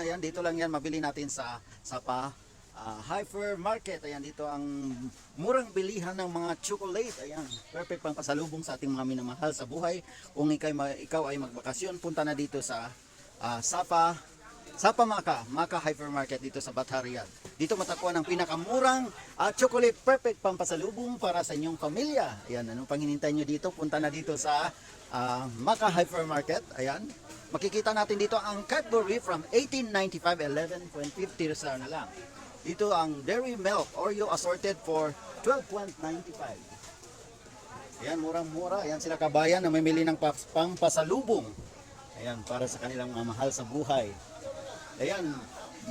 Ayan, dito lang yan mabili natin sa Sapa Hypermarket. Ayan, dito ang murang bilihan ng mga chocolate. Ayan, perfect pang pasalubong sa ating mga minamahal sa buhay. Kung ikaw ay magbakasyon, punta na dito sa Sapa Maka Hypermarket dito sa Batharian. Dito matakbuhan ang pinakamurang chocolate, perfect pang pasalubong para sa inyong pamilya. Ayan, anong panghinintay nyo dito? Punta na dito sa Maka Hypermarket. Ayan, makikita natin dito ang Cadbury from 1895, 11.50 star na lang. Dito ang Dairy Milk Oreo assorted for 12.95. Ayan, murang-mura. Ayan sila kabayan na mamili ng pang pasalubong. Ayan, para sa kanilang mga mahal sa buhay. Ayan,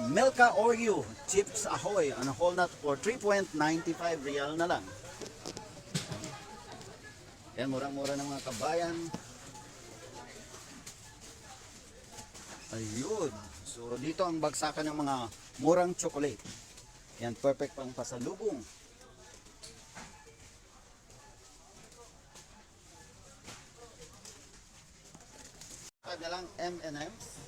Milka Oreo Chips Ahoy on a whole nut for 3.95 real na lang. Ayan, murang-mura ng mga kabayan. Ayun. So, dito ang bagsakan ng mga murang chocolate. Ayan, perfect pang pasalubong. Na lang M&M's.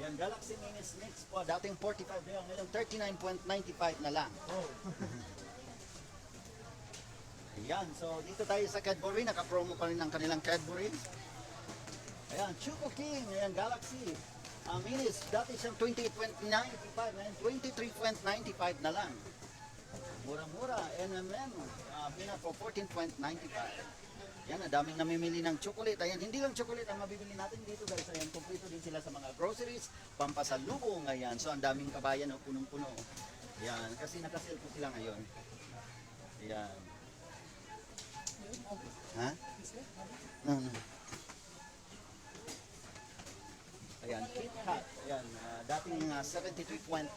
Yan, Galaxy Mini Mix po, dating 45 real, ngayon 39.95 na lang. Oh. Ayan, so dito tayo sa Cadbury, naka-promo pa rin ang kanilang Cadbury. Ayan, Choco King, ayan, Galaxy Minis, dati siyang 28.95, ngayon 23.95 na lang. Mura-mura, M&M, bina po 14.95. Yan, ang daming namimili ng chocolate. Ayan, hindi lang chocolate ang mabibili natin dito guys. Ayan, kompleto din sila sa mga groceries, pampasalubong. Ayan, so ang daming kabayan, oh, punong-puno. Ayan, kasi nakasale po sila ngayon. Ayan. Ha? No. Ayan, KitKat. Ayan, dating 73.95.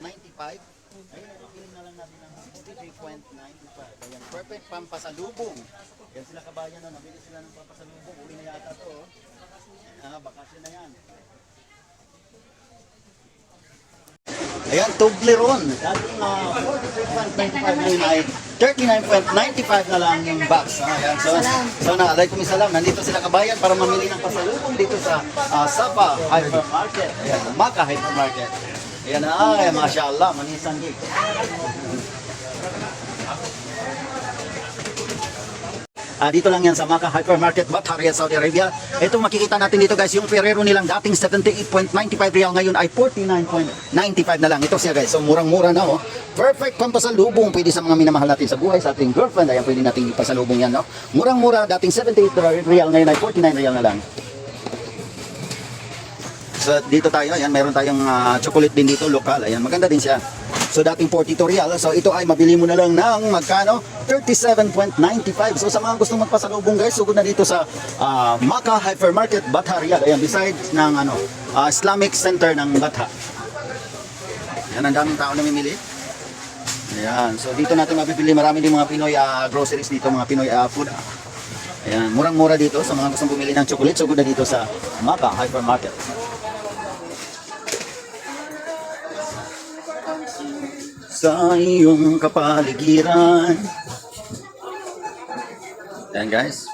Ayun, nakikiling na lang natin ng 63.95. Ayan, perfect pampasalubong. Yan sila kabayan, no? Nabili sila ng pampasalubong. Uwi na yata to. Bakasyon na yan. Ayan, Toblerone. Dating 43.95 ngayon ay 39.95 na lang yung box. Ayan, so alaikum salam. Nandito sila kabayan para mamili ng pasalubong dito sa Sapa Hypermarket. Ayan, Maka Hypermarket. Ayan na, ay, mashallah, manisan gig. Dito lang yan sa Maka Hypermarket, Batharian, Saudi Arabia. Ito makikita natin dito guys, yung Ferrero nilang dating 78.95 real, ngayon ay 49.95 na lang. Ito siya guys, so murang-mura na oh. Perfect pampasalubong, pwede sa mga minamahal natin sa buhay, sa ating girlfriend, ayan pwede natin ipasalubong yan no. Murang-mura, dating 78 real, ngayon ay 49 real na lang. So dito tayo, ayan, meron tayong chocolate din dito, lokal. Ayan, maganda din siya. So dating 42 real. So ito ay mabili mo na lang ng magkano? 37.95. So sa mga gustong magpasalubong guys, sugod na dito sa Maka Hypermarket, Batharian. Ayan, besides ng Islamic Center ng Batha. Ayan, ang daming tao na namimili. Ayan, so dito natin mabibili marami din mga Pinoy groceries dito, mga Pinoy food. Ayan, murang-mura dito sa mga gustong bumili ng chocolate, sugod na dito sa Maka Hypermarket. Sa iyong kapaligiran. Ayan guys.